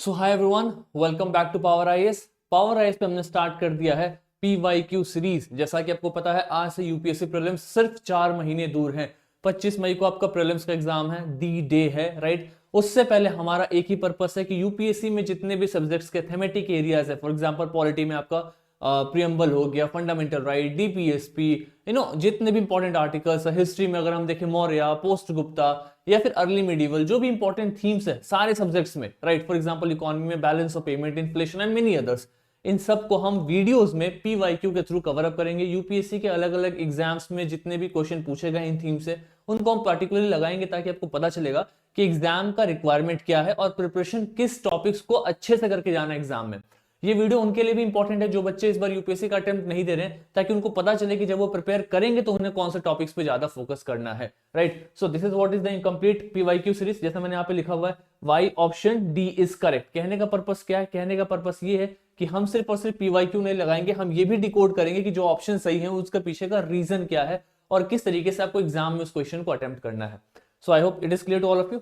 So hi everyone, welcome back to Power IAS. Power IAS पे हमने start कर दिया है पीवाईक्यू सीरीज। जैसा कि आपको पता है, आज से यूपीएससी प्रीलिम्स सिर्फ 4 महीने दूर हैं। 25 मई को आपका प्रीलिम्स का एग्जाम है, डी डे है, राइट। उससे पहले हमारा एक ही पर्पस है कि यूपीएससी में जितने भी सब्जेक्ट्स के थेमेटिक एरियाज है, फॉर एग्जांपल पॉलिटी में आपका प्रियम्बल हो गया, फंडामेंटल राइट, डीपीएसपी, जितने भी इंपॉर्टेंट आर्टिकल्स है, हिस्ट्री में अगर हम देखें मौर्य, पोस्ट गुप्ता या फिर अर्ली मिडीवल, जो भी इंपॉर्टेंट थीम्स है सारे सब्जेक्ट्स में, राइट। फॉर एग्जांपल इकोनॉमी में balance of payment, inflation and many others, इन सब को हम वीडियोस में पीवाईक्यू के थ्रू कवर अप करेंगे। यूपीएससी के अलग अलग एग्जाम्स में जितने भी क्वेश्चन पूछे गए इन थीम से, उनको हम पर्टिकुलरली लगाएंगे ताकि आपको पता चलेगा कि एग्जाम का रिक्वायरमेंट क्या है और प्रिपरेशन किस टॉपिक्स को अच्छे से करके जाना है एग्जाम में। ये वीडियो उनके लिए भी इंपॉर्टेंट है जो बच्चे इस बार यूपीएससी का अटेम्प्ट नहीं दे रहे हैं, ताकि उनको पता चले कि जब वो प्रिपेयर करेंगे तो उन्हें कौन से टॉपिक्स पे ज्यादा फोकस करना है, right. So this is what is the incomplete PYQ series. जैसा मैंने यहाँ पे लिखा हुआ है, why option D is correct. कहने का पर्पस क्या है? कहने का पर्पस ये है कि हम सिर्फ और सिर्फ पीवाईक्यू नहीं लगाएंगे, हम ये भी डिकोड करेंगे कि जो ऑप्शन सही है उसका पीछे का रीजन क्या है और किस तरीके से आपको एग्जाम में उस क्वेश्चन को अटेम्प्ट करना है। So I hope it is clear to all of you.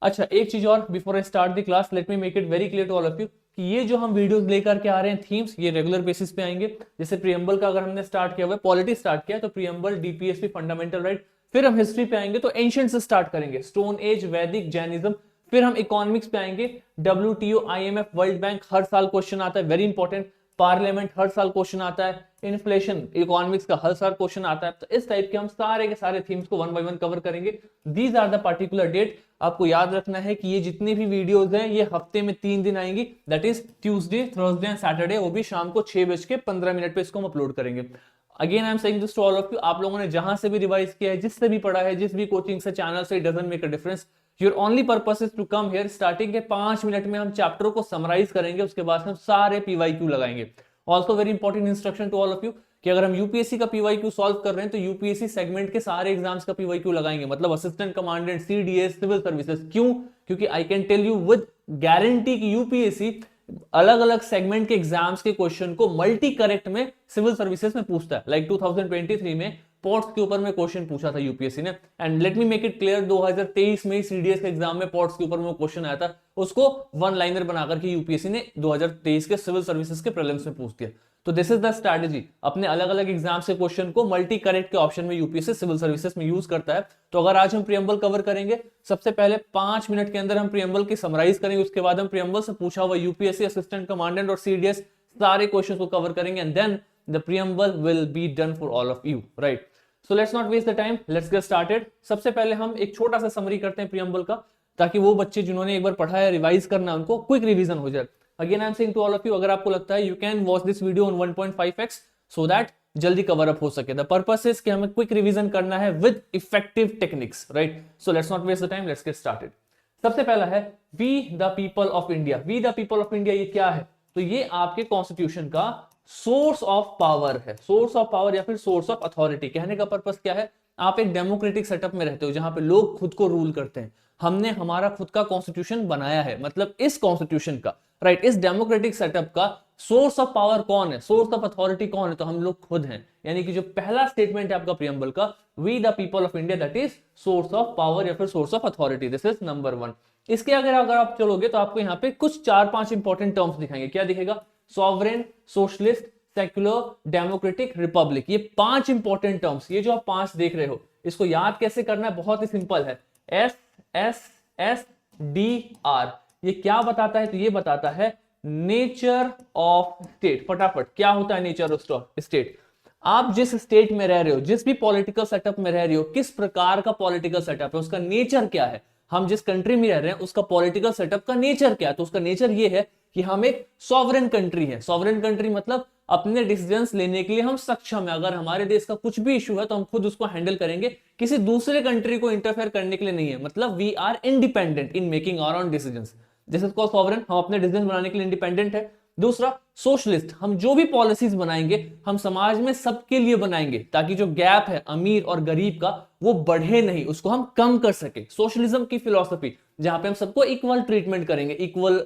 अच्छा, एक चीज और, before I start the class let me make it very clear to all of you कि ये जो हम वीडियोस लेकर के आ रहे हैं थीम्स, ये रेगुलर बेसिस पे आएंगे। जैसे प्रियम्बल का अगर हमने स्टार्ट किया हुआ है, पॉलिटी स्टार्ट किया तो प्रियम्बल, डीपीएसपी, फंडामेंटल राइट, फिर हम हिस्ट्री पे आएंगे तो एंशिएंट से स्टार्ट करेंगे, स्टोन एज, वैदिक, जैनिज्म। फिर हम इकोनॉमिक्स पे आएंगे, डब्ल्यूटीओ, आईएमएफ, वर्ल्ड बैंक, हर साल क्वेश्चन आता है, वेरी इंपॉर्टेंट। पार्लियामेंट हर साल क्वेश्चन आता है, इन्फ्लेशन इकोनॉमिक्स का हर साल क्वेश्चन आता है। तो इस टाइप के हम सारे के सारे थीम्स को वन बाय वन कवर करेंगे। These are the particular date. आपको याद रखना है कि ये जितनी भी वीडियोस हैं ये हफ्ते में 3 दिन आएंगी, that is Tuesday, Thursday and Saturday. वो भी शाम को 6:15 पे इसको हम अपलोड करेंगे। Again I am saying this to all of you, आप लोगों ने जहां से भी रिवाइज किया है, जिससे भी पढ़ा है, जिस भी कोचिंग से, चैनल से, it doesn't make a difference. Your only purpose is to come here. Starting के 5 मिनट में हम चैप्टर को समराइज करेंगे, उसके बाद हम सारे पीवाईक्यू लगाएंगे। Also very important instruction to all of you कि अगर हम यूपीएससी का पीवाईक्यू सॉल्व कर रहे हैं तो यूपीएससी सेगमेंट के सारे एग्जाम्स का पीवाईक्यू लगाएंगे, मतलब assistant commandant, CDS, civil services. क्यों? क्योंकि I can tell you with guarantee कि यूपीएससी अलग अलग सेगमेंट के एग्जाम्स के क्वेश्चन को मल्टी करेक्ट में सिविल सर्विसेज में पूछता है। लाइक 2023 में पोर्ट्स के ऊपर में क्वेश्चन पूछा था यूपीएससी ने, and let me make it clear, 2023 में सीडीएस के एग्जाम में पोर्ट्स के ऊपर में क्वेश्चन आया था, उसको वन लाइनर बनाकर के यूपीएससी ने 2023 के सिविल सर्विसेज के प्रीलिम्स में पूछ दिया। तो दिस इज द स्ट्रैटेजी, अपने अलग अलग एग्जाम से क्वेश्चन को मल्टी करेक्ट के ऑप्शन में यूपीएससी सिविल सर्विसेज में यूज करता है। तो अगर आज हम प्रियम्बल कवर करेंगे, सबसे पहले 5 मिनट के अंदर हम प्रियम्बल की समराइज करेंगे, उसके बाद हम प्रियम्बल से पूछा हुआ यूपीएससी असिस्टेंट कमांडेंट और सीडीएस सारे क्वेश्चन को कवर करेंगे, and then the preamble will be done for all of you, right. So let's not waste the time, let's get started. सबसे पहले हम एक छोटा सा समरी करते हैं प्रियम्बल का, ताकि वो बच्चे जिन्होंने एक बार पढ़ा है, रिवाइज करना, उनको क्विक रिवीजन हो जाए। Again I am saying to all of you, अगर आपको लगता है you can watch this video on 1.5x so that जल्दी कवर अप हो सके। द पर्पस इज कि हमें क्विक रिवीजन करना है with effective techniques, right. So let's not waste the time, let's get started. सबसे पहला है we the people of India. We the people of India ये क्या है? तो ये आपके कॉन्स्टिट्यूशन का सोर्स ऑफ पावर है, सोर्स ऑफ पावर या फिर सोर्स ऑफ अथॉरिटी। कहने का पर्पस क्या है? आप एक डेमोक्रेटिक सेटअप में रहते हो जहां पे लोग खुद को रूल करते हैं। हमने हमारा खुद का कॉन्स्टिट्यूशन बनाया है, मतलब इस कॉन्स्टिट्यूशन का, राइट, इस डेमोक्रेटिक सेटअप का सोर्स ऑफ पावर कौन है, सोर्स ऑफ अथॉरिटी कौन है? तो हम लोग खुद हैं। यानी कि जो पहला स्टेटमेंट है आपका प्रियम्बल का, we the people of India, that is source of power या फिर source of authority. This is number 1। इसके अगर आप चलोगे तो आपको यहाँ पे कुछ 4-5 इंपॉर्टेंट टर्म्स दिखाएंगे। क्या दिखेगा? Sovereign, socialist, secular, democratic, Republic. ये 5 इंपॉर्टेंट टर्म्स, ये जो आप 5 देख रहे हो, इसको याद कैसे करना है? बहुत ही सिंपल है, S S S D R. ये क्या बताता है? तो ये बताता है नेचर ऑफ स्टेट। फटाफट, क्या होता है नेचर ऑफ स्टेट? आप जिस स्टेट में रह रहे हो, जिस भी पॉलिटिकल सेटअप में रह रहे हो, किस प्रकार का पॉलिटिकल सेटअप है, उसका नेचर क्या है? हम जिस कंट्री में रह रहे हैं उसका पॉलिटिकल सेटअप का नेचर क्या है? तो उसका नेचर ये है कि हम एक सॉवरेन कंट्री है। सॉवरेन कंट्री मतलब अपने डिसीजंस लेने के लिए हम सक्षम है। अगर हमारे देश का कुछ भी इशू है तो हम खुद उसको हैंडल करेंगे, किसी दूसरे कंट्री को इंटरफेयर करने के लिए नहीं है। मतलब we are independent in making our own decisions. This is called sovereign, हम अपने डिसीजन बनाने के लिए इंडिपेंडेंट है। दूसरा, सोशलिस्ट, हम जो भी पॉलिसीज बनाएंगे हम समाज में सबके लिए बनाएंगे, ताकि जो गैप है अमीर और गरीब का वो बढ़े नहीं, उसको हम कम कर सके। सोशलिज्म की फिलॉसफी जहां पे हम सबको इक्वल ट्रीटमेंट करेंगे, equal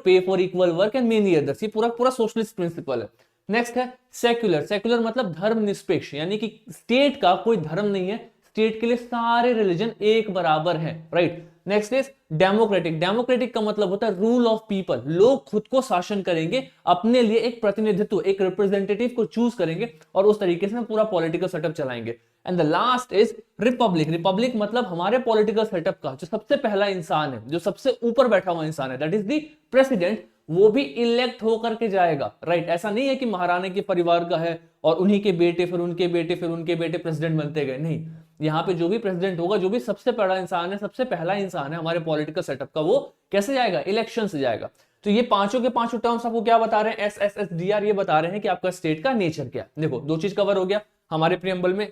pay for equal work and many others, ये पूरा पूरा सोशलिस्ट प्रिंसिपल है। नेक्स्ट है सेक्युलर। सेक्युलर मतलब धर्मनिरपेक्ष, यानी कि स्टेट का कोई धर्म नहीं है, स्टेट के लिए सारे रिलीजन एक बराबर है, right. Next is democratic. Democratic का मतलब होता है रूल ऑफ पीपल, लोग खुद को शासन करेंगे, अपने लिए एक प्रतिनिधित्व, एक रिप्रेजेंटेटिव को चूज करेंगे और उस तरीके से पूरा पॉलिटिकल सेटअप चलाएंगे। And the last is Republic. Republic मतलब हमारे पॉलिटिकल सेटअप का जो सबसे पहला इंसान है, जो सबसे ऊपर बैठा हुआ इंसान है, दैट इज द प्रेसिडेंट, वो भी इलेक्ट होकर के जाएगा, राइट। ऐसा नहीं है कि महारानी के परिवार का है और उन्हीं के बेटे फिर उनके बेटे फिर उनके बेटे प्रेसिडेंट बनते गए, नहीं। यहाँ पे जो भी प्रेसिडेंट होगा, जो भी सबसे बड़ा इंसान है, सबसे पहला इंसान है हमारे पॉलिटिकल सेटअप का, वो कैसे जाएगा? इलेक्शन से जाएगा। तो ये पांचों के पांचों टर्म्स आपको क्या बता रहे हैं? SSSDR ये बता रहे हैं कि आपका स्टेट का नेचर क्या है। देखो, दो चीज कवर हो गया हमारे प्रियम्बल में,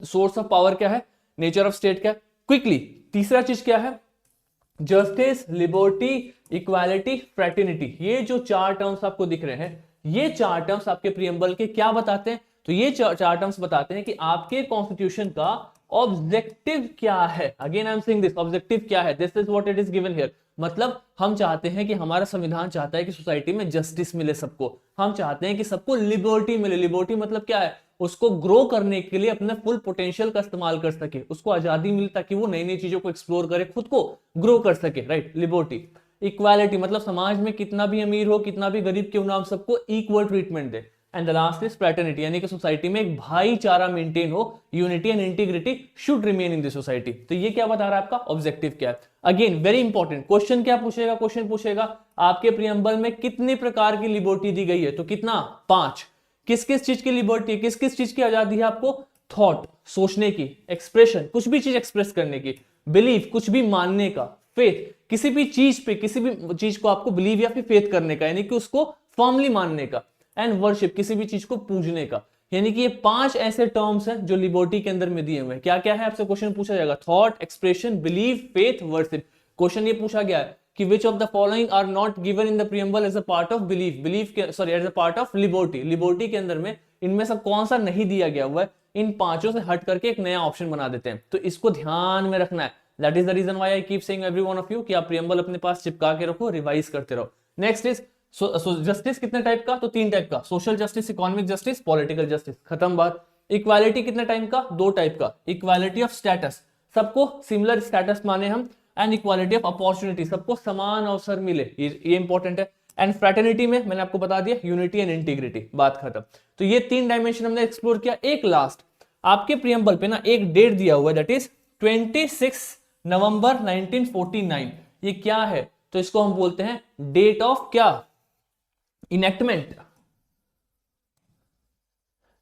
सोर्स ऑफ पावर क्या है, नेचर ऑफ स्टेट क्या है, क्विकली। तीसरा चीज क्या है? Justice, liberty, equality, fraternity. ये जो चार टर्म्स आपको दिख रहे हैं, ये चार टर्म्स आपके प्रियम्बल के क्या बताते हैं? तो ये चार टर्म्स बताते हैं कि आपके कॉन्स्टिट्यूशन का ऑब्जेक्टिव क्या है। Again I am saying this, objective क्या है? This is what it is given here. मतलब हम चाहते हैं कि हमारा संविधान चाहता है कि सोसाइटी में जस्टिस मिले सबको, हम चाहते हैं कि सबको लिबर्टी मिले। लिबर्टी मतलब क्या है? उसको ग्रो करने के लिए अपने फुल पोटेंशियल का इस्तेमाल कर सके, उसको आजादी मिले ताकि वो नई नई चीजों को एक्सप्लोर करे, खुद को ग्रो कर सके, राइट, लिबर्टी। इक्वालिटी मतलब समाज में कितना भी अमीर हो, कितना भी गरीब क्यों ना, हम सबको equal treatment they. And the last is fraternity, यानी कि सोसाइटी में एक भाईचारा मेंटेन हो, unity and integrity should remain in the society. तो ये क्या बता रहा है? आपका ऑब्जेक्टिव क्या है? अगेन वेरी इंपॉर्टेंट क्वेश्चन, क्या पूछेगा? क्वेश्चन पूछेगा आपके प्रियम्बल में कितने प्रकार की लिबर्टी दी गई है? तो कितना? 5। किस किस चीज की लिबर्टी, किस किस चीज की आजादी है आपको? थॉट, सोचने की, एक्सप्रेशन, कुछ भी चीज एक्सप्रेस करने की, बिलीफ, कुछ भी मानने का, फेथ, किसी भी चीज पे, किसी भी चीज को आपको बिलीव या फिर फेथ करने का, यानी कि उसको फर्मली मानने का, एंड वर्शिप, किसी भी चीज को पूजने का। यानी कि ये 5 ऐसे टर्म्स हैं जो लिबर्टी के अंदर में दिए हुए हैं। क्या क्या है? आपसे क्वेश्चन पूछा जाएगा, thought, expression, believe, faith, worship. Question ये पूछा गया है कि which of the following are not given in the preamble as a part of belief के sorry as a part of liberty। Liberty के अंदर में इनमें से कौन सा नहीं दिया गया हुआ है? इन पांचों से हट करके एक नया ऑप्शन बना देते हैं, तो इसको ध्यान में रखना है। That is the reason why I keep saying every one of you कि आप प्रियम्बल अपने पास चिपका के रखो, रिवाइज करते रहो। नेक्स्ट इज जस्टिस कितने टाइप का? तो 3 टाइप का, social justice, economic justice, political justice, खत्म बात। इक्वालिटी कितने टाइप का? 2 टाइप का, इक्वालिटी ऑफ स्टेटस, सबको सिमिलर स्टेटस माने हम, एंड इक्वालिटी ऑफ अपॉर्चुनिटी, सबको समान अवसर मिले, ये इंपॉर्टेंट है। एंड फ्रेटर्निटी में मैंने आपको बता दिया, यूनिटी एंड इंटीग्रिटी, बात खत्म। तो ये 3 डायमेंशन हमने एक्सप्लोर किया। एक लास्ट आपके प्रियम्बल पे ना एक डेट दिया हुआ है, दैट इज 26 नवंबर 1949। ये क्या है? तो इसको हम बोलते हैं डेट ऑफ क्या? इनेक्टमेंट।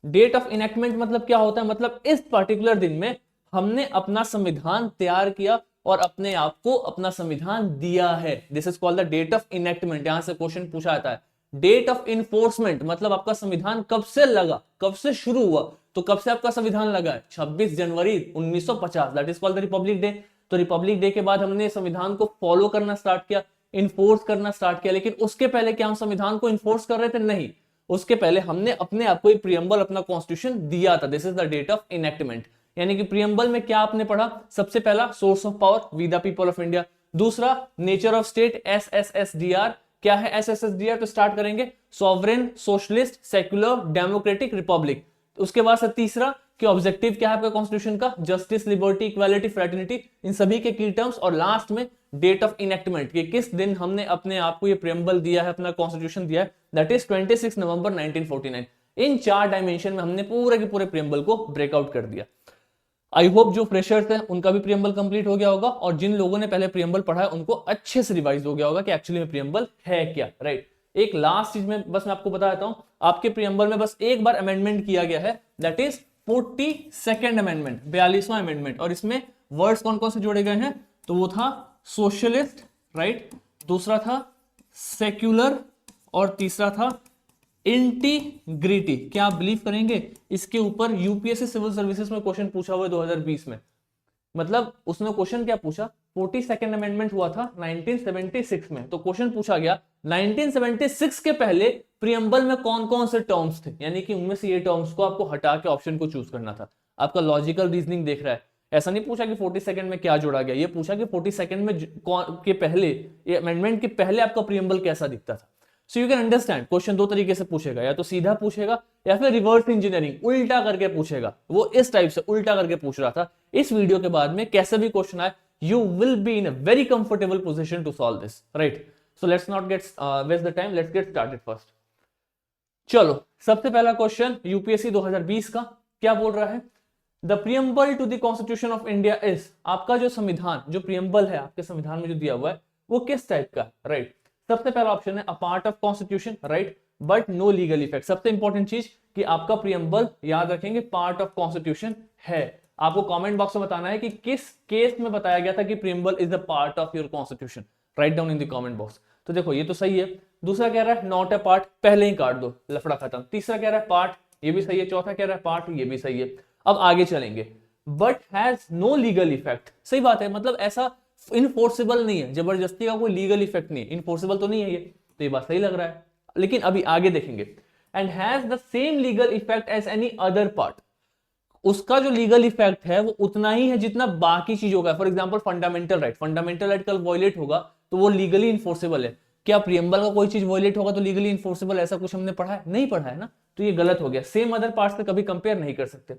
डेट ऑफ इनेक्टमेंट मतलब क्या होता है? मतलब इस पर्टिकुलर दिन में हमने अपना संविधान तैयार किया और अपने आप को अपना संविधान दिया है। This is called the date of enactment. यहां से क्वेश्चन पूछा जाता है। डेट ऑफ इन्फोर्समेंट मतलब आपका संविधान कब से लगा, कब से शुरू हुआ? तो कब से आपका संविधान लगा है? 26 जनवरी 1950, that is called the Republic day. तो रिपब्लिक डे के बाद हमने संविधान को फॉलो करना स्टार्ट किया, इन्फोर्स करना स्टार्ट किया। लेकिन उसके पहले क्या हम संविधान को इन्फोर्स कर रहे थे? नहीं, उसके पहले हमने अपने आप को एक प्रियम्बल, अपना कॉन्स्टिट्यूशन दिया था। This is the date of enactment. यानी कि प्रियम्बल में क्या आपने पढ़ा? सबसे पहला source of power, we the people of India. दूसरा नेचर ऑफ स्टेट, SSSDR। क्या है SSSDR? तो स्टार्ट करेंगे, sovereign, socialist, secular, democratic, republic. उसके बाद से तीसरा कि ऑब्जेक्टिव क्या है आपका कॉन्स्टिट्यूशन का? जस्टिस, लिबर्टी, इक्वालिटी, फ्रेटर्निटी, इन सभी के की टर्म्स। और लास्ट में डेट ऑफ इनेक्टमेंट, कि किस दिन हमने अपने आप को ये प्रियम्बल दिया है, अपना कॉन्स्टिट्यूशन दिया है, that is 26 November 1949। In 4 dimension में हमने पूरे के पूरे प्रियम्बल को ब्रेकआउट कर दिया। आई होप जो फ्रेशर्स हैं उनका भी प्रियम्बल कंप्लीट हो गया होगा, और जिन लोगों ने पहले प्रियम्बल पढ़ा है उनको अच्छे से रिवाइज हो गया होगा कि एक्चुअली में प्रियम्बल है क्या, राइट। एक लास्ट चीज में बस मैं आपको बता देता हूं, आपके प्रियम्बल में बस एक बार अमेंडमेंट किया गया है, दैट इज 42nd अमेंडमेंट, 42वां अमेंडमेंट। और इसमें वर्ड्स कौन कौन से जोड़े गए हैं? तो वो था सोशलिस्ट, राइट, दूसरा था सेक्युलर, और तीसरा था इंटीग्रिटी। क्या आप बिलीव करेंगे इसके ऊपर यूपीएससी सिविल सर्विसेज में क्वेश्चन पूछा हुआ है 2020 में? मतलब उसने क्वेश्चन क्या पूछा? 42nd अमेंडमेंट हुआ था 1976 में, तो क्वेश्चन पूछा गया 1976 के पहले प्रियम्बल में कौन कौन से टर्म्स थे, यानी कि उनमें से ये टर्म्स को आपको हटा के ऑप्शन को चूज करना था। आपका लॉजिकल रीजनिंग देख रहा है। ऐसा नहीं पूछा कि 42nd में क्या जोड़ा गया, ये पूछा कि 42nd में के पहले, ये अमेंडमेंट के पहले आपका प्रियम्बल कैसा दिखता था। So you can understand, question 2 तरीके से पूछेगा, या तो सीधा पूछेगा या फिर रिवर्स इंजीनियरिंग, उल्टा करके पूछेगा। वो इस टाइप से उल्टा करके पूछ रहा था। इस वीडियो के बाद में कैसे भी क्वेश्चन आए, you will be in a very comfortable position to solve this, right? So let's not get waste the time, let's get started first. चलो सबसे पहला क्वेश्चन यूपीएससी 2020 का क्या बोल रहा है? The preamble to the constitution of India is, आपका जो संविधान, जो प्रियम्बल है आपके संविधान में जो दिया हुआ है वो किस टाइप का, राइट? सबसे पहला ऑप्शन है a part of constitution, right, but no legal effect. सबसे इंपॉर्टेंट चीज कि आपका प्रियम्बल याद रखेंगे पार्ट ऑफ कॉन्स्टिट्यूशन है। आपको कमेंट बॉक्स में बताना है कि किस केस में बताया गया था कि preamble is a part of your constitution, write down in the comment box. तो देखो ये तो सही है। दूसरा कह रहा है नॉट ए पार्ट, पहले ही काट दो, लफड़ा खत्म। तीसरा कह रहा है पार्ट, ये भी सही है। चौथा कह रहा है पार्ट, ये भी सही है। अब आगे चलेंगे, but has no legal effect, सही बात है, मतलब ऐसा इनफोर्सेबल नहीं है, जबरदस्ती का कोई लीगल इफेक्ट नहीं है, इनफोर्सेबल तो नहीं है ये, तो ये बात सही लग रहा है। लेकिन अभी आगे देखेंगे, and has the same legal effect as any other part, उसका जो लीगल इफेक्ट है वो उतना ही है जितना बाकी चीजों का। For example fundamental right, fundamental right कल वॉयलेट होगा तो वो लीगली इन्फोर्सेबल है। क्या प्रियम्बल का कोई चीज वॉयलेट होगा तो लीगली इन्फोर्सेबल, ऐसा कुछ हमने पढ़ा है? नहीं पढ़ा है ना, तो ये गलत हो गया। सेम अदर पार्ट्स से कभी कंपेयर नहीं कर सकते।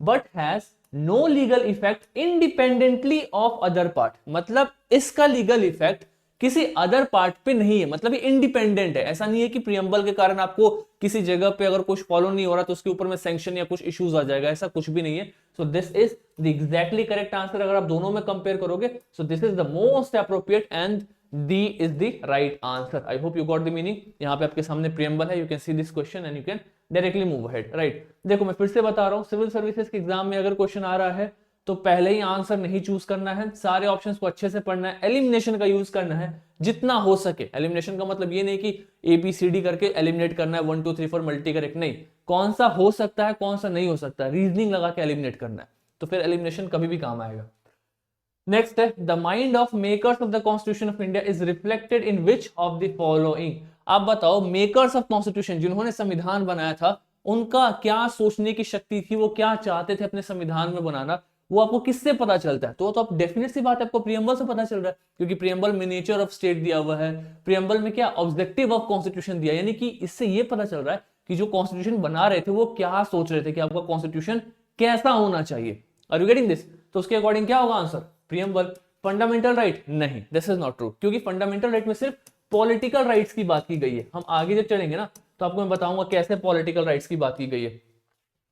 But has no legal effect independently of other part, मतलब इसका लीगल इफेक्ट किसी अदर पार्ट पे नहीं है, मतलब ये इंडिपेंडेंट है। ऐसा नहीं है कि प्रियम्बल के कारण आपको किसी जगह पे अगर कुछ फॉलो नहीं हो रहा तो उसके ऊपर में सैंक्शन या कुछ इश्यूज आ जाएगा, ऐसा कुछ भी नहीं है। So this is the exactly correct answer. अगर आप दोनों में कंपेयर करोगे, सो this is the most appropriate and D is the right answer. I hope you got the meaning. यहाँ पे आपके सामने प्रियम्बल है, you can see this question and you can directly move ahead, right. देखो मैं फिर से बता रहा हूँ, सिविल सर्विसेज के एग्जाम में अगर क्वेश्चन आ रहा है तो पहले ही आंसर नहीं चूज करना है, सारे ऑप्शंस को अच्छे से पढ़ना है, एलिमिनेशन का यूज करना है जितना हो सके। एलिमिनेशन का मतलब ये नहीं कि ABCD करके एलिमिनेट करना है, 1 2 3 4 मल्टी करेक्ट, नहीं, कौन सा हो सकता है कौन सा नहीं हो सकता, रीजनिंग लगा के एलिमिनेट करना है, तो फिर एलिमिनेशन कभी भी काम आएगा। नेक्स्ट है the mind of makers of the constitution of India is reflected in which of the following. आप बताओ मेकर्स ऑफ कॉन्स्टिट्यूशन, जिन्होंने संविधान बनाया था, उनका क्या सोचने की शक्ति थी, वो क्या चाहते थे अपने संविधान में बनाना, वो आपको किससे पता चलता है? तो आप डेफिनेट सी बात है, आपको प्रियम्बल से पता चल रहा है, क्योंकि प्रियम्बल में नेचर ऑफ स्टेट दिया हुआ है, प्रियम्बल में क्या ऑब्जेक्टिव ऑफ कॉन्स्टिट्यूशन दिया, यानी कि इससे ये पता चल रहा है कि जो कॉन्स्टिट्यूशन बना रहे थे वो क्या सोच रहे थे कि आपका कॉन्स्टिट्यूशन कैसा होना चाहिए। Are you getting this? तो उसके अकॉर्डिंग क्या होगा आंसर? प्रियम्बल। फंडामेंटल राइट नहीं, दिस इज नॉट ट्रू, क्योंकि फंडामेंटल राइट में सिर्फ पॉलिटिकल राइट्स की बात की गई है। हम आगे जब चलेंगे ना तो आपको मैं बताऊंगा कैसे पॉलिटिकल राइट्स की बात की गई है।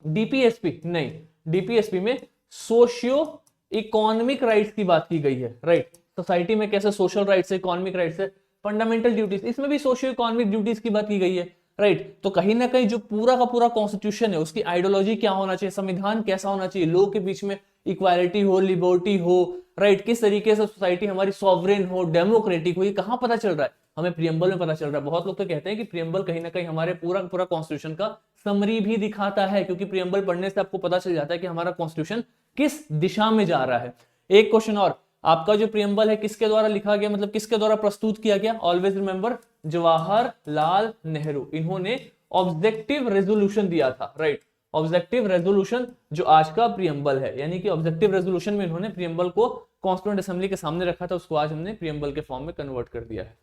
डीपीएसपी नहीं, डीपीएसपी में सोशियो इकोनॉमिक राइट्स की बात की गई है, राइट। सोसाइटी में कैसे सोशल राइट्स है, इकोनॉमिक राइट्स है, फंडामेंटल ड्यूटीज, इसमें भी सोशियो इकोनॉमिक ड्यूटीज की बात की गई है, राइट। तो कहीं ना कहीं जो पूरा का पूरा कॉन्स्टिट्यूशन है उसकी आइडियोलॉजी क्या होना चाहिए, संविधान कैसा होना चाहिए, लोगों के बीच में इक्वालिटी हो, लिबर्टी हो, राइट, किस तरीके से सोसाइटी हमारी सॉवरेन हो, डेमोक्रेटिक हो, ये कहां पता चल रहा है? हमें प्रियम्बल में पता चल रहा है। बहुत लोग तो कहते हैं कि प्रियम्बल कहीं ना कहीं हमारे पूरा पूरा कॉन्स्टिट्यूशन का समरी भी दिखाता है, क्योंकि प्रियम्बल पढ़ने से आपको पता चल जाता है कि हमारा कॉन्स्टिट्यूशन किस दिशा में जा रहा है। एक क्वेश्चन और, आपका जो प्रियम्बल है किसके द्वारा लिखा गया, मतलब किसके द्वारा प्रस्तुत किया गया? ऑलवेज रिमेंबर जवाहरलाल नेहरू, इन्होंने ऑब्जेक्टिव रेजोल्यूशन दिया था, राइट। ऑब्जेक्टिव रेजोल्यूशन जो आज का प्रियम्बल है, यानी कि ऑब्जेक्टिव रेजोल्यूशन में इन्होंने प्रियम्बल को कॉन्स्टिट्यूएंट असेंबली के सामने रखा था, उसको आज हमने प्रियम्बल के फॉर्म में कन्वर्ट कर दिया है।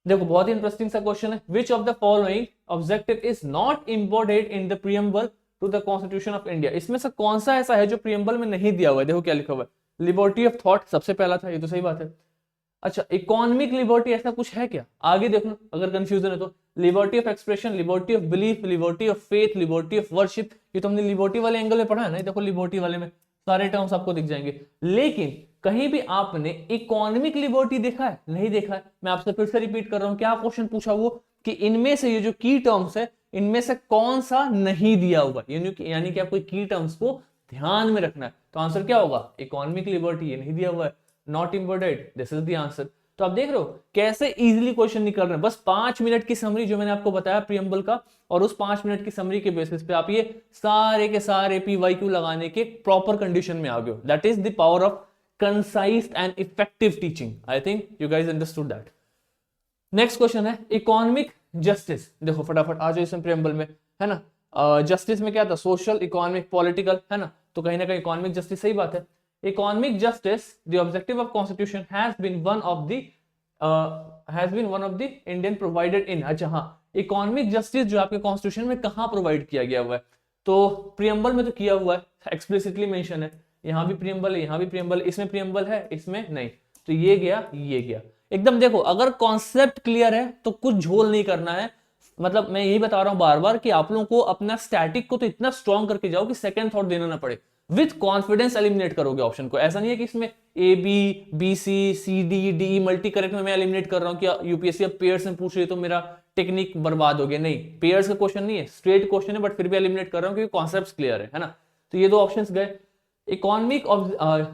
देखो बहुत ही इंटरेस्टिंग सा क्वेश्चन है, which of the following objective is not embodied in the preamble to the constitution of India. इसमें से कौन सा ऐसा है जो प्रियम्बल में नहीं दिया हुआ है? देखो क्या लिखा हुआ है, लिबर्टी ऑफ थॉट सबसे पहला था, ये तो सही बात है। अच्छा, इकोनॉमिक लिबर्टी ऐसा कुछ है क्या? आगे देखो अगर कंफ्यूजन है तो, liberty of expression, liberty of belief, liberty of faith, liberty of worship, ये तो हमने लिबर्टी वाले एंगल में पढ़ा है ना। देखो लिबर्टी वाले में सारे टर्म्स आपको दिख जाएंगे, लेकिन कहीं भी आपने इकोनॉमिक लिबर्टी देखा है? नहीं देखा है। मैं आपसे फिर से रिपीट कर रहा हूं, क्या क्वेश्चन पूछा वो कि इनमें से ये जो की टर्म्स है इनमें से कौन सा नहीं दिया हुआ, यानी कि आपको की टर्म्स को ध्यान में रखना है। तो आंसर क्या होगा? इकोनॉमिक लिबर्टी, ये नहीं दिया हुआ है, not embodied, this is the answer. तो आप देख रहे हो कैसे इजीली क्वेश्चन निकल रहे हैं। बस 5 मिनट की समरी जो मैंने आपको बताया प्रियम्बल का, और उस 5 मिनट की समरी के बेसिस पे आप ये सारे के सारे PYQ लगाने के प्रॉपर कंडीशन में आ गए हो। That is the power of concise and effective teaching. I think you guys understood that. Next question है इकोनॉमिक जस्टिस। देखो फटाफट आ जाओ इसमें प्रियम्बल में, है ना। जस्टिस में क्या था? सोशल, इकोनॉमिक, पॉलिटिकल, है ना। तो कहीं ना कहीं इकोनॉमिक जस्टिस सही बात है। Economic justice, the objective of constitution has been one of the Indian provided in। अच्छा हाँ, इकोनॉमिक जस्टिस जो आपके कॉन्स्टिट्यूशन में कहाँ प्रोवाइड किया गया हुआ है? तो प्रियम्बल में तो किया हुआ है, एक्सप्लिसिटली मेंशन है, यहाँ भी प्रियम्बल है, यहाँ भी प्रियम्बल, इसमें प्रियम्बल है, इसमें नहीं, तो ये गया, ये गया। एकदम देखो, अगर कॉन्सेप्ट क्लियर है तो कुछ झोल नहीं करना है। मतलब मैं यही बता रहा हूं बार बार कि आप लोगों को अपना स्टैटिक को तो इतना स्ट्रॉन्ग करके जाओ कि सेकंड थॉट देना ना पड़े, विथ कॉन्फिडेंस एलिमिनेट करोगे ऑप्शन को। ऐसा नहीं है कि इसमें A B C C D D multi correct में मैं एलिमिनेट कर रहा हूं कि यूपीएससी अब पेयर्स में पूछ रही है तो मेरा टेक्निक बर्बाद हो गया। नहीं, पेयर्स का क्वेश्चन नहीं है, स्ट्रेट क्वेश्चन है, बट फिर भी एलिमिनेट कर रहा हूं क्योंकि कॉन्सेप्ट क्लियर है ना। तो ये दो ऑप्शंस गए। इकोनॉमिक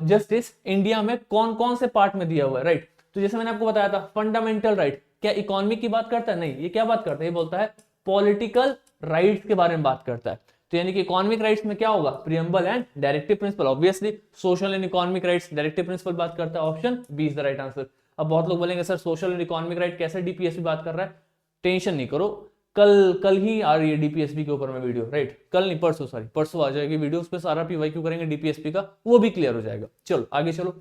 जस्टिस इंडिया में कौन कौन से पार्ट में दिया हुआ है, राइट। तो जैसे मैंने आपको बताया था फंडामेंटल राइट, क्या इकोनॉमिक की बात करता है? नहीं, ये क्या बात करता है? ये बोलता है पॉलिटिकल राइट्स के बारे में बात करता है। तो यानी कि इकोनॉमिक राइट्स में क्या होगा? Preamble and directive principle. Obviously social and economic rights directive principle बात करता है। Option B is the right answer. अब बहुत लोग बोलेंगे sir social and economic right कैसे डीपीएसपी बात कर रहा है? टेंशन नहीं करो, कल ही आ रही है डीपीएसपी के ऊपर में वीडियो, राइट। कल नहीं, परसों, सॉरी परसों आ जाएगी वीडियो, उस पर सारा पीवाईक्यू करेंगे डीपीएसपी का, वो भी क्लियर हो जाएगा। चलो आगे चलो।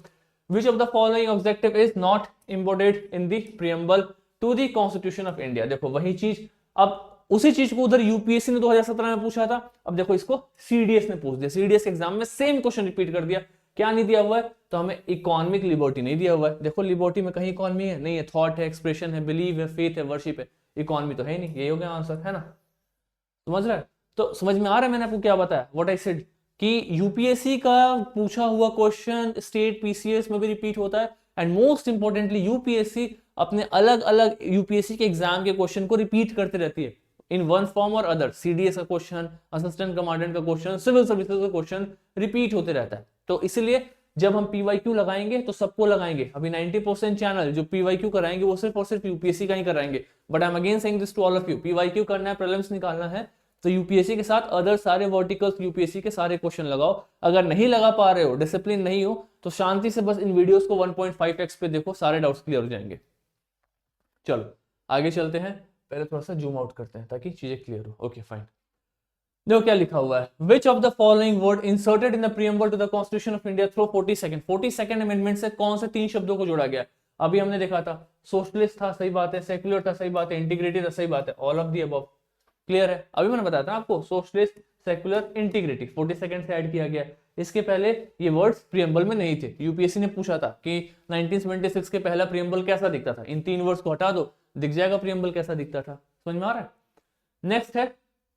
Which of the following objective is not embodied in the preamble to the Constitution of India? देखो वही चीज, अब उसी चीज को उधर यूपीएससी ने 2017 में पूछा था, अब देखो इसको सीडीएस ने पूछ दिया, सीडीएस एग्जाम में सेम क्वेश्चन रिपीट कर दिया। क्या नहीं दिया हुआ है? तो हमें इकोनॉमिक लिबर्टी नहीं दिया हुआ है। देखो लिबर्टी में कहीं इकोनॉमी है? नहीं है। थॉट है, एक्सप्रेशन है, बिलीव है, फेथ है, वर्शिप है, इकोनॉमी तो है नहीं। यही हो गया आंसर, है ना। समझ रहा है? तो समझ में आ रहा है मैंने आपको क्या बताया, व्हाट आई सेड, कि यूपीएससी का पूछा हुआ क्वेश्चन स्टेट पीसीएस में भी रिपीट होता है, एंड मोस्ट इंपॉर्टेंटली यूपीएससी अपने अलग अलग यूपीएससी के एग्जाम के क्वेश्चन को रिपीट करते रहती है इन वन फॉर्म और अदर। सीडीएस का क्वेश्चन, असिस्टेंट कमांडेंट का क्वेश्चन, सिविल सर्विसेज का क्वेश्चन रिपीट होते रहता है। तो इसलिए जब हम पीवाईक्यू लगाएंगे तो सबको लगाएंगे। अभी 90% चैनल जो पीवाईक्यू कराएंगे वो सिर्फ और सिर्फ यूपीएससी का ही कराएंगे। But I am again saying this to all of you, PYQ करना है, प्रीलिम्स निकालना है, तो यूपीएससी के साथ अदर सारे वर्टिकल्स यूपीएससी के सारे क्वेश्चन लगाओ। अगर नहीं लगा पा रहे हो, डिसिप्लिन नहीं हो, तो शांति से बस इन वीडियोस को 1.5x पे देखो, सारे डाउट्स क्लियर हो जाएंगे। चलो आगे चलते हैं, पहले थोड़ा सा जूम आउट करते हैं ताकि चीजें क्लियर हो। ओके फाइन, देखो क्या लिखा हुआ है। Which of the following word inserted in the preamble to the constitution of India through 42nd amendment से कौन से 3 शब्दों को जोड़ा गया? अभी हमने देखा था सोशलिस्ट था, सही बात है, सेक्युलर था, सही बात है, इंटीग्रेटेड था, सही बात है, all of the above, clear है। अभी मैंने बताया था आपको सोशलिस्ट, सेक्युलर, इंटीग्रेटिव 42nd से ऐड किया गया। इसके पहले ये वर्ड्स प्रीएम्बल में नहीं थे। यूपीएससी ने पूछा था कि 1976 के पहला प्रीएम्बल कैसा दिखता था, इन 3 वर्ड्स को हटा दो, दिख जाएगा प्रीएम्बल कैसा दिखता था। समझ में आ रहा है? नेक्स्ट है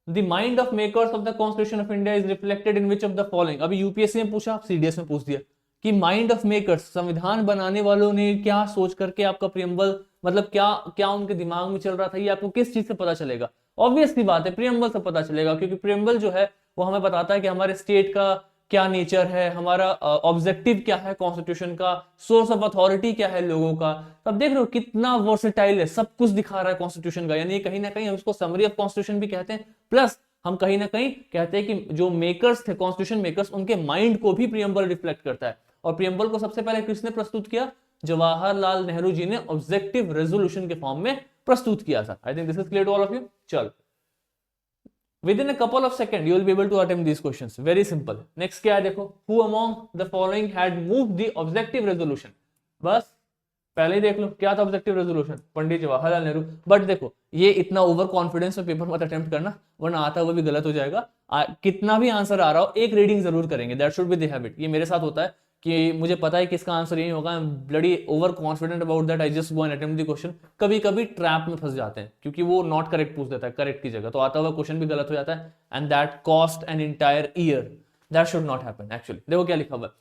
The mind of makers of the Constitution of India is reflected in which of the following? अभी यूपीएससी ने पूछा, सीडीएस में पूछ दिया कि माइंड ऑफ मेकर्स, संविधान बनाने वालों ने क्या सोच करके आपका प्रीएम्बल, मतलब क्या क्या उनके दिमाग में चल रहा था, ये आपको किस चीज से पता चलेगा? ऑब्वियसली बात है प्रीएम्बल से पता चलेगा, क्योंकि प्रीएम्बल जो है वो हमें बताता है कि हमारे स्टेट का क्या नेचर है, हमारा ऑब्जेक्टिव क्या है कॉन्स्टिट्यूशन का, सोर्स ऑफ अथॉरिटी क्या है लोगों का। तब देख रहे हो कितना वर्सेटाइल है, सब कुछ दिखा रहा है कॉन्स्टिट्यूशन का। यानी कहीं ना कहीं हम उसको समरी ऑफ कॉन्स्टिट्यूशन भी कहते हैं, प्लस हम कहीं ना कहीं कहते हैं कि जो मेकर्स थे, कॉन्स्टिट्यूशन मेकर्स, उनके माइंड को भी प्रीएम्बल रिफ्लेक्ट करता है। और प्रीएम्बल को सबसे पहले किसने प्रस्तुत किया? जवाहरलाल नेहरू जी ने ऑब्जेक्टिव रेजोल्यूशन के फॉर्म में प्रस्तुत किया था। I think this is clear to all of you. चल, within a couple of seconds you will be able to attempt these questions, very simple. Next क्या है देखो, who among the following had moved the objective resolution? बस पहले ही देख लो क्या था objective resolution, Pandit Jawaharlal Nehru. But देखो ये इतना ओवर कॉन्फिडेंस में पेपर मत अटेम्प्ट करना, वरना आता हुआ भी गलत हो जाएगा। कितना भी आंसर आ रहा हो एक रीडिंग जरूर करेंगे, that should be the habit. ये मेरे साथ होता है कि मुझे पता है कि इसका आंसर यही होगा, I am bloody over confident about that, I just go and attempt the question. कभी कभी ट्रैप में फंस जाते हैं क्योंकि वो नॉट करेक्ट पूछ देता है करेक्ट की जगह, तो आता हुआ क्वेश्चन भी गलत हो जाता है, and that cost an entire year. That should not happen actually. देखो क्या लिखा हुआ है,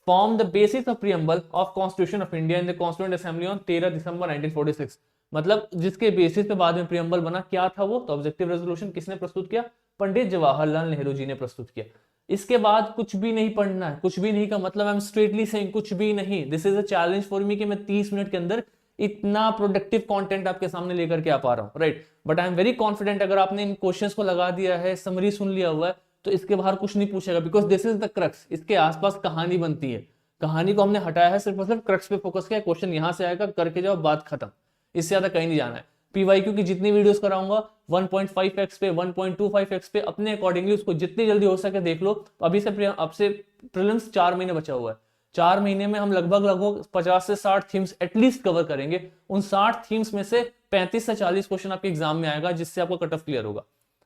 form the basis of preamble of constitution of India in the constituent assembly on 13 दिसंबर 1946। मतलब जिसके बेसिस पे बाद में प्रीएम्बल बना, क्या था वो? तो ऑब्जेक्टिव रेजोल्यूशन किसने प्रस्तुत किया? पंडित जवाहरलाल नेहरू जी ने प्रस्तुत किया। इसके बाद कुछ भी नहीं पढ़ना है, कुछ भी नहीं का मतलब आई एम स्ट्रेटली सेइंग कुछ भी नहीं। This is a challenge for me कि मैं 30 मिनट के अंदर इतना प्रोडक्टिव कंटेंट आपके सामने लेकर के आ पा रहा हूं, right. But I am very confident अगर आपने इन क्वेश्चंस को लगा दिया है, समरी सुन लिया हुआ है, तो इसके बाहर कुछ नहीं पूछेगा, because this is the crux. इसके आसपास कहानी बनती है, कहानी को हमने हटाया है, सिर्फ और सिर्फ क्रक्स पे फोकस किया। क्वेश्चन यहां से आएगा, करके जाओ, बात खत्म, इससे ज्यादा कहीं नहीं जाना है। पीवाईक्यू की जितनी वीडियोस कराऊंगा 1.5x पे, 1.25x पे, अपने अकॉर्डिंगली उसको जितनी जल्दी हो सके देख लो। तो अभी से अब से प्रीलिम्स 4 महीने बचा हुआ है, 4 महीने में हम लगभग 50 से 60 थीम्स एटलीस्ट कवर करेंगे। उन 60 थीम्स में से 35 से 40 क्वेश्चन आपके एग्जाम में आएगा, जिससे आपको कट ऑफ क्लियर होगा,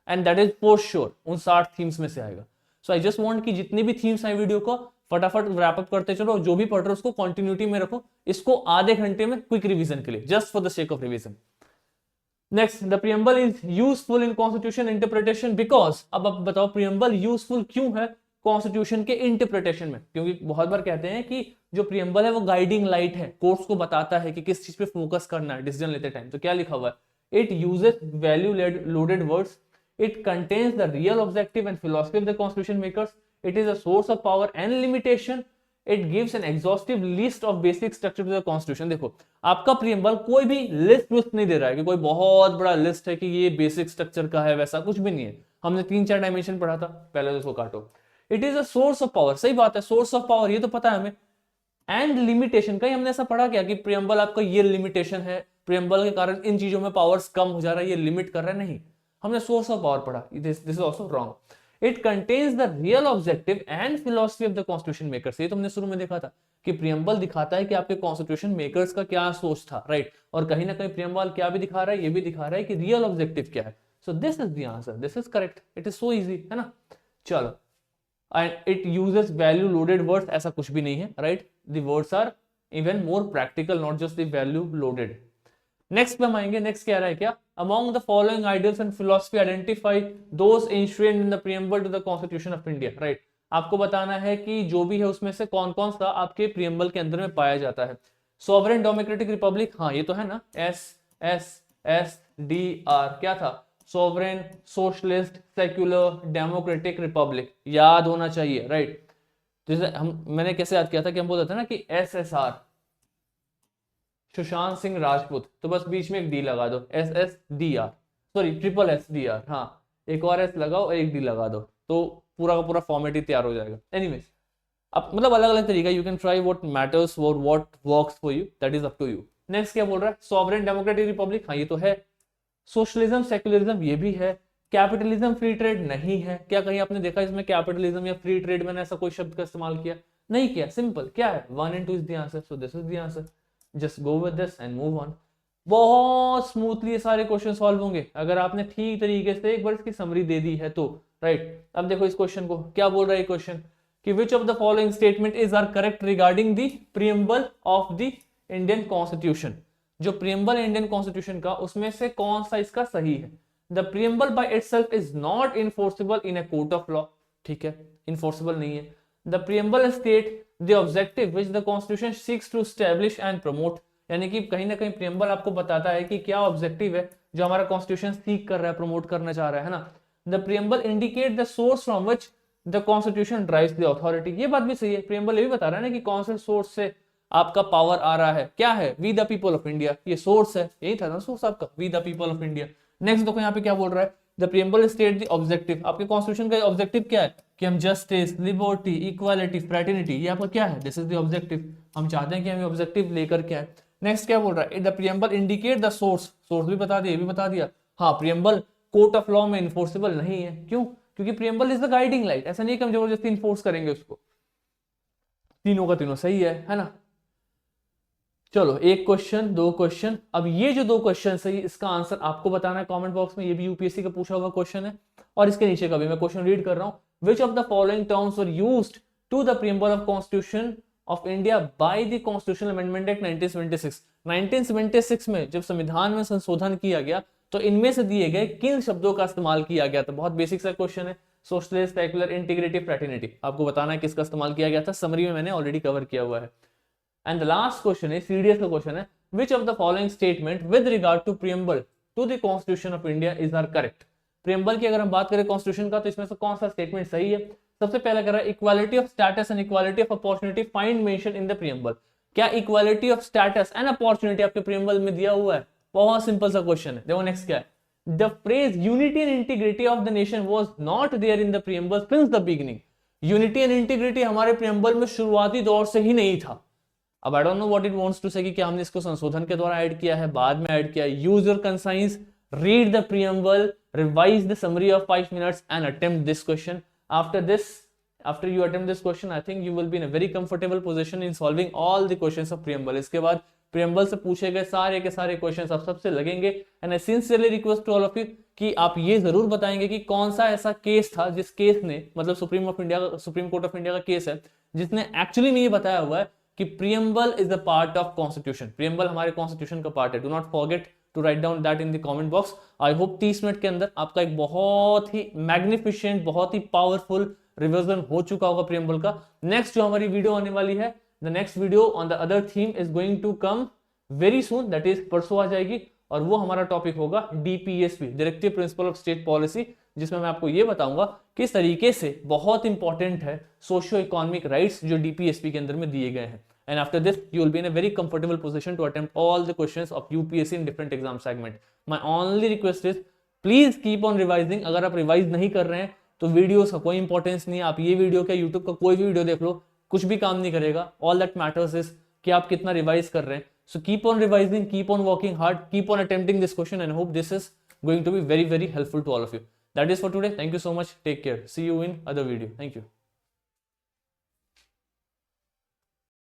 and that is for sure उन 60 थीम्स में से आएगा। सो आई जस्ट वांट कि जितनी भी थीम्स आए वीडियो को फटाफट रैप अप करते चलो, जो भी पढ़ रहे हो उसको कंटिन्यूटी में रखो, इसको आधे घंटे में क्विक रिवीजन के लिए, just for the sake of revision. Next, the preamble is useful in constitution interpretation because, अब आप बताओ प्रियम्बल यूजफुल क्यों है कॉन्स्टिट्यूशन के इंटरप्रिटेशन में? क्योंकि बहुत बार कहते हैं कि जो प्रियम्बल है वो गाइडिंग लाइट है, कोर्स को बताता है कि किस चीज पे फोकस करना है डिसीजन लेते टाइम। तो क्या लिखा हुआ है? It uses value loaded words, it contains the real objective and philosophy of the constitution makers, it is a source of power and limitation, it gives an exhaustive list of basic structure to the constitution. देखो, आपका preamble कोई भी list नहीं दे रहा है कि कोई बहुत बड़ा लिस्ट है कि ये बेसिक स्ट्रक्चर का है, वैसा कुछ भी नहीं है। हमने 3-4 डायमेंशन पढ़ा था, पहले तो उसको काटो। It is a source of power, सही बात है, सोर्स ऑफ पावर, ये तो पता है हमें। एंड लिमिटेशन, कहीं हमने ऐसा पढ़ा क्या कि प्रियम्बल आपका ये लिमिटेशन है, प्रियम्बल के कारण इन चीजों में पावर्स कम हो जा रहा है, ये लिमिट कर रहा है? नहीं, हमने सोर्स ऑफ पावर पढ़ा। This is also wrong. It contains the real objective and philosophy of the constitution makers, ये तुमने शुरू में देखा था कि प्रियम्बल दिखाता है कि आपके कॉन्स्टिट्यूशन मेकर्स का क्या सोच था, राइट? और कहीं ना कहीं प्रियम्बल क्या भी दिखा रहा है, ये भी दिखा रहा है कि रियल ऑब्जेक्टिव क्या है। So this is the answer, this is correct, it is so easy, है ना? चलो, and it uses value loaded words, ऐसा कुछ भी नहीं है, right? The words are even more practical, not just the value loaded. Next पे हम आएंगे। नेक्स्ट कह रहा है क्या? Among the following ideals and philosophy identify those enshrined in the preamble to the constitution of India, right? आपको बताना है कि जो भी है उसमें से कौन कौन सा आपके प्रियम्बल के अंदर में पाया जाता है। सॉवरेन डेमोक्रेटिक रिपब्लिक, हाँ ये तो है ना, SSSDR, क्या था? Sovereign socialist secular democratic Republic, याद होना चाहिए, राइट? जैसे मैंने कैसे याद किया था कि हम बोलते थे ना कि SSR सुशांत सिंह राजपूत, तो बस बीच में एक डी लगा दो, SSDR, सॉरी SSSDR, हाँ एक और एस लगाओ, एक डी लगा दो, तो पूरा का पूरा फॉर्मेट ही तैयार हो जाएगा। एनीवेज, अब मतलब अलग अलग तरीका, you can try what matters for what works for you, that is up to you. Next क्या बोल रहा है? सॉवरेन डेमोक्रेटिक रिपब्लिक, हाँ ये तो है। सोशलिज्म सेक्युलरिज्म, ये भी है। कैपिटलिज्म फ्री ट्रेड, नहीं है। क्या कहीं आपने देखा इसमें कैपिटलिज्म या फ्री ट्रेड मैंने ऐसा कोई शब्द का इस्तेमाल किया? नहीं किया, सिंपल क्या है, 1 and 2 is the answer, so this is the answer, just go with this and move on. बहुत स्मूथली ये सारे क्वेश्चन सॉल्व होंगे अगर आपने ठीक तरीके से एक बार इसकी समरी दे दी है तो, राइट? अब देखो इस क्वेश्चन को क्या बोल रहा है क्वेश्चन, कि which of the following statement is are correct regarding the preamble of the Indian constitution? जो प्रियम्बल इंडियन कॉन्स्टिट्यूशन का, उसमें से कौन सा इसका सही है? The preamble by itself is not enforceable in a court of law, ठीक है, इन्फोर्सेबल नहीं है। The preamble state the objective which the constitution seeks to establish and promote, यानी कि कहीं ना कहीं प्रियम्बल आपको बताता है कि क्या ऑब्जेक्टिव है जो हमारा कॉन्स्टिट्यूशन सीक कर रहा है, प्रमोट करना चाह रहा है ना। The preamble indicate the source from which the constitution drives the authority, ये बात भी सही है, प्रियम्बल ये भी बता रहा है ना कि कौन से सोर्स से आपका पावर आ रहा है, क्या है? We the people of India, ये सोर्स है, यही था ना सोर्स आपका, we the people of India. Next देखो यहाँ पे क्या बोल रहा है, the preamble state the objective, आपके कॉन्स्टिट्यूशन का ऑब्जेक्टिव क्या है? कि हम जस्टिस, लिबर्टी, इक्वालिटी, फ्रेटर्निटी, ये आपका क्या है? दिस इज द ऑब्जेक्टिव, हम चाहते हैं कि हमें ऑब्जेक्टिव लेकर क्या है। नेक्स्ट क्या बोल रहा है, the preamble indicate the source, source भी बता दिया, ये भी बता दिया। हाँ, प्रियम्बल कोर्ट ऑफ लॉ में इन्फोर्सेबल नहीं है, क्यों? क्योंकि preamble is the guiding light, ऐसा नहीं कि हम जबरदस्ती इन्फोर्स करेंगे उसको। तीनों का तीनों सही है ना? चलो, एक क्वेश्चन, दो क्वेश्चन। अब ये जो दो क्वेश्चन सही, इसका आंसर आपको बताना है कमेंट बॉक्स में, ये भी यूपीएससी का पूछा हुआ क्वेश्चन है। और इसके नीचे का भी मैं क्वेश्चन रीड कर रहा हूं, which of the following terms were used to the preamble of constitution of India by the constitutional amendment act 1976। 1976 में जब संविधान में संशोधन किया गया तो इनमें से दिए गए किन शब्दों का इस्तेमाल किया गया था? बहुत बेसिक सा क्वेश्चन है। सोशलिस्ट, सेक्युलर, इंटीग्रेटिव, फ्रेटर्निटी, आपको बताना है किसका इस्तेमाल किया गया था, समरी में मैंने ऑलरेडी कवर किया हुआ है। And the last question is serious question है, which of the following statement with regard to preamble to the Constitution of India is are correct? preamble की अगर हम बात करें कॉन्स्टिट्यूशन का तो इसमें से कौन सा स्टेटमेंट सही है? सबसे पहला कह रहा है equality of status and equality of opportunity find mention in the preamble। क्या equality of status and opportunity आपके preamble में दिया हुआ है? बहुत सिंपल सा क्वेश्चन है। देखो नेक्स्ट क्या है, the phrase unity and integrity of the nation was not there in the preamble since the beginning। Unity and integrity हमारे preamble में शुरुआती दौर से ही नहीं था। अब I don't know what it wants to say कि क्या हमने इसको संशोधन के द्वारा ऐड किया है, बाद में ऐड किया है। Use your conscience, read the preamble, revise the summary of 5 minutes and attempt this question. After you attempt this question, I think you will be in a very comfortable position in solving all the questions of preamble. इसके बाद preamble से पूछे गए सारे के सारे questions आप सबसे लगेंगे। And I sincerely request to all of you कि आप ये जरूर बताएंगे कि कौन सा ऐसा केस था जिस केस ने, मतलब सुप्रीम कोर्ट ऑफ इंडिया का केस है जिसने एक्चुअली में ये बताया हुआ है कि preamble is the part of constitution, preamble हमारे कॉन्स्टिट्यूशन का पार्ट है। Do not forget to write down that in the comment box. I hope 30 minute के अंदर आपका एक बहुत ही मैग्निफिशेंट, बहुत ही पावरफुल रिविजन हो चुका होगा प्रियम्बल का। नेक्स्ट जो हमारी वीडियो आने वाली है, the next video on the other theme is going to come very soon, that is परसों आ जाएगी, और वो हमारा टॉपिक होगा DPSP, directive principle of state policy, जिसमें मैं आपको ये बताऊंगा किस तरीके से बहुत इंपॉर्टेंट है सोशियो इकोनॉमिक राइट्स जो डीपीएसपी के अंदर में दिए गए हैं। And after this, you will be in a very comfortable position to attempt all the questions of UPSC in different exam segment. My only request is, please keep on revising. अगर आप revise नहीं कर रहे हैं तो videos का कोई importance नहीं है। आप ये वीडियो क्या, यूट्यूब का कोई भी वीडियो देख लो, कुछ भी काम नहीं करेगा। All that matters is कि आप कितना रिवाइज कर रहे हैं। So keep on revising, keep on working hard, keep on attempting this question, and I hope this is going to be very, very helpful to all of you. That is for today. Thank you so much. Take care. See you in other video. Thank you.